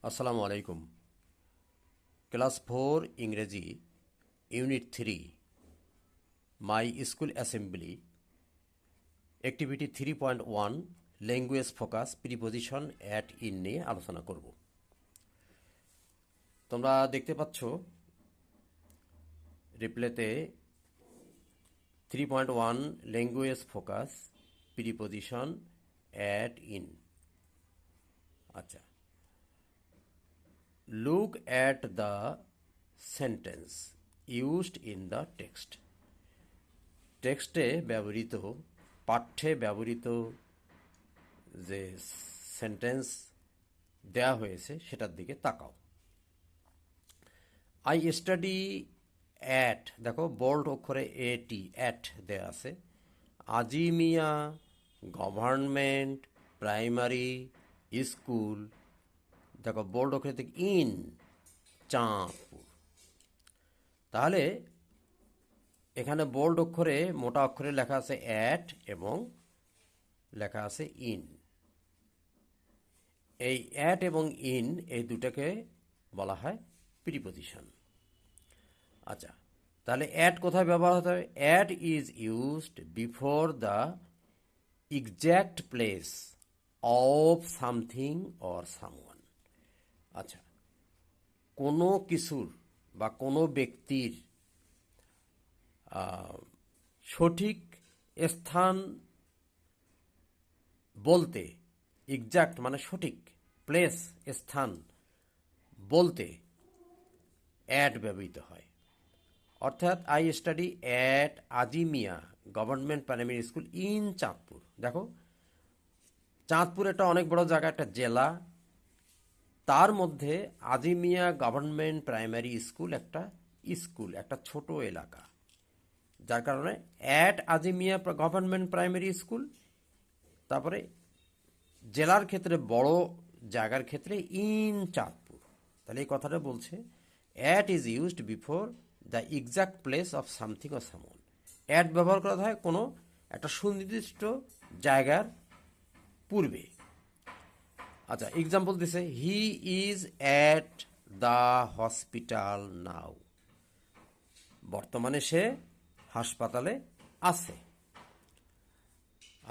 আসসালামু আলাইকুম। ক্লাস 4 ইংরেজি unit 3 my school assembly activity 3.1 language focus preposition at in নিয়ে আলোচনা করব। তোমরা দেখতে পাচ্ছ রিপ্লেতে 3.1 language focus preposition at in. আচ্ছা, look at the sentence used in the text. টেক্সটে ব্যবহৃত পাঠ্যে ব্যবহৃত যে সেন্টেন্স দেয়া হয়েছে সেটার দিকে তাকাও। আই স্টাডি অ্যাট, দেখো বোল্ড অক্ষরে এটি অ্যাট দেয়া আছে, আজিমিয়া গভর্নমেন্ট প্রাইমারি স্কুল, দেখো বোল্ড অক্ষরে থেকে ইন চাঁদপুর। তাহলে এখানে বোল্ড অক্ষরে মোটা অক্ষরে লেখা আছে অ্যাট এবং লেখা আছে ইন। এই অ্যাট এবং ইন এই দুটাকে বলা হয় প্রিপোজিশন। আচ্ছা, তাহলে অ্যাট কোথায় ব্যবহার হতে হবে? At is used before the exact place of something or someone. আচ্ছা, কোনো কিছুর বা কোনো ব্যক্তির সঠিক স্থান বলতে, এক্স্যাক্ট মানে সঠিক, প্লেস স্থান বলতে অ্যাট ব্যবহৃত হয়। অর্থাৎ I study at Azimia government primary school in Chandpur. দেখো চাঁদপুর একটা অনেক বড় জায়গা, একটা জেলা, তার মধ্যে আজিমিয়া গভর্নমেন্ট প্রাইমারি স্কুল একটা ছোট এলাকা, যার কারণে at Azimia government primary school, তারপরে জেলার ক্ষেত্রে বড় জায়গার ক্ষেত্রে ইন চাঁদপুর। তাহলে এই কথাটা বলছে at is used before the exact place of something or someone. At ব্যবহার করা হয় কোনো একটা সুনির্দিষ্ট জায়গার পূর্বে। আচ্ছা, এক্সাম্পল দিছে, he is at the hospital নাও, বর্তমানে সে হাসপাতালে আছে।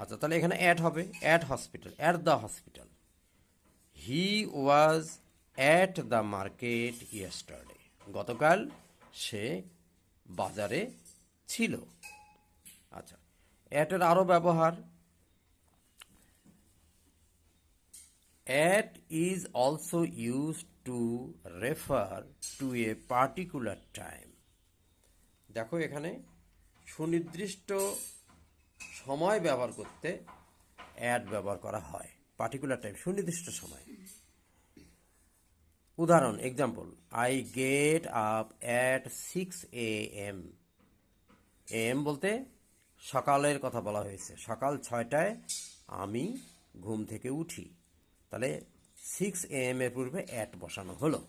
আচ্ছা, তাহলে এখানে অ্যাট হবে, at hospital, at the hospital. He was at the market yesterday, গতকাল সে বাজারে ছিল। আচ্ছা, অ্যাটের আরও ব্যবহার, at is also used to refer to a particular time. দেখো এখানে সুনির্দিষ্ট সময় ব্যবহার করতে অ্যাট ব্যবহার করা হয়, পার্টিকুলার টাইম সুনির্দিষ্ট সময়। উদাহরণ, example, I get up at 6 AM। M বলতে সকালের কথা বলা হয়েছে, সকাল 6টায় আমি ঘুম থেকে উঠি। তাহলে 6 AM এর পূর্বে অ্যাট বসানো হলো,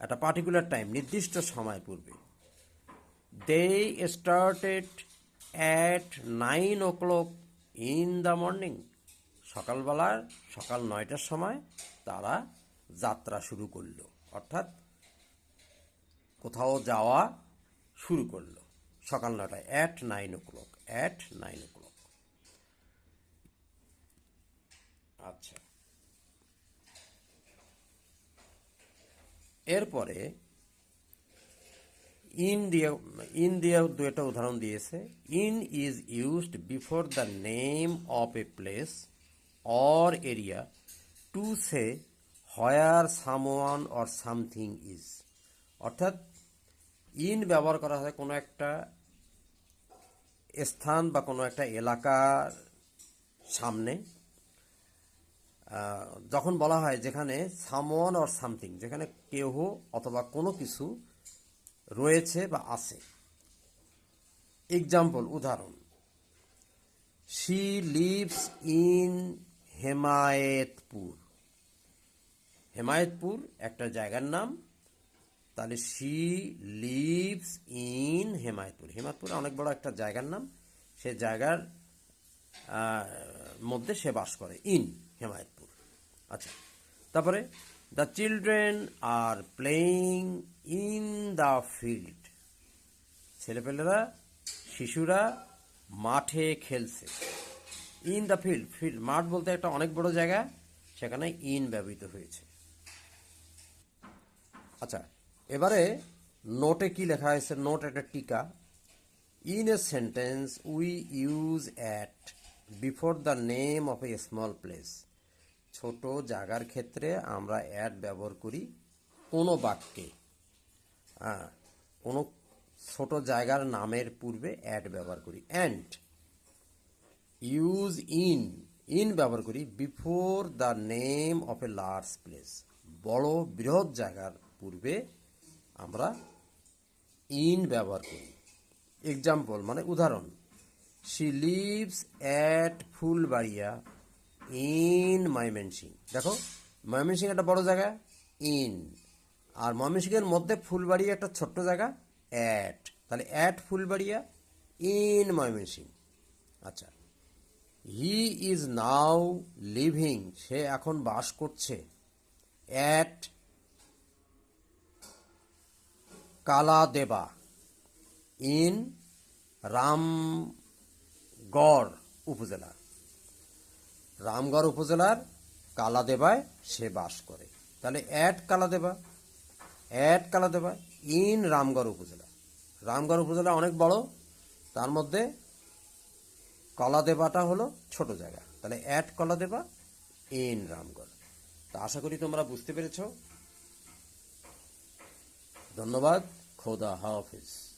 একটা পার্টিকুলার টাইম নির্দিষ্ট সময় পূর্বে। They started at 9 o'clock in the morning, সকালবেলার সকাল 9টার সময় তারা যাত্রা শুরু করলো, অর্থাৎ কোথাও যাওয়া শুরু করলো সকাল 9টায়, অ্যাট 9 o'clock, অ্যাট 9 o'clock। আচ্ছা, এরপরে ইন দিয়ে দু একটা উদাহরণ দিয়েছে। In is used before the name of a place or area to say where someone or something is. অর্থাৎ ইন ব্যবহার করা হয় কোনো একটা স্থান বা কোনো একটা এলাকার সামনে, যখন বলা হয় যেখানে সামওয়ান অর সামথিং, যেখানে কেহ অথবা কোনো কিছু রয়েছে বা আছে। এক্সাম্পল, উদাহরণ, she lives in Hemayetpur. Hemayetpur একটা জায়গার নাম, তাহলে she lives in Hemayetpur, Hemayetpur অনেক বড় একটা জায়গার নাম, সে জায়গার মধ্যে সে বাস করে, ইন হেমায়েতপুর। আচ্ছা, তারপরে the children are playing in the field. ছেলেপেলেরা, শিশুরা মাঠে খেলছে। ইন দ্য ফিল্ড, ফিল্ড মাঠ বলতে একটা অনেক বড় জায়গা, সেখানে ইন ব্যবহৃত হয়েছে। আচ্ছা, এবারে নোটে কি লেখা হয়েছে? নোট একটা টিকা। In a sentence we use at before the name of a small place. ছোট জায়গার ক্ষেত্রে আমরা অ্যাট ব্যবহার করি কোনো বাক্যে। কোনো ছোট জায়গার নামের পূর্বে অ্যাট ব্যবহার করি। অ্যান্ড ইউজ ইন, ইন ব্যবহার করি before the name of a large place. বড় বৃহৎ জায়গার পূর্বে আমরা ইন ব্যবহার করি। এক্সাম্পল মানে উদাহরণ, she lives at Phulbaria in Mymensingh. দেখো, ময়মনসিং একটা বড় জায়গা, ইন, আর ময়মনসিংহের মধ্যে ফুলবাড়িয়া একটা ছোট্ট জায়গা, অ্যাট। তাহলে অ্যাট ফুলবাড়িয়া ইন ময়মনসিং। আচ্ছা, হি ইজ নাও লিভিং, সে এখন বাস করছে, অ্যাট কালাদেবা ইন রামগড় উপজেলা। রামগড় উপজেলার কালাদেবায় সে বাস করে। তাহলে অ্যাট কালাদেবা ইন রামগড় উপজেলা। রামগড় উপজেলা অনেক বড়, তার মধ্যে কলাদেবাটা হলো ছোট জায়গা। তাহলে অ্যাট কলাদেবা ইন রামগড়। তা আশা করি তোমরা বুঝতে পেরেছ। ধন্যবাদ। খোদা হাফিজ।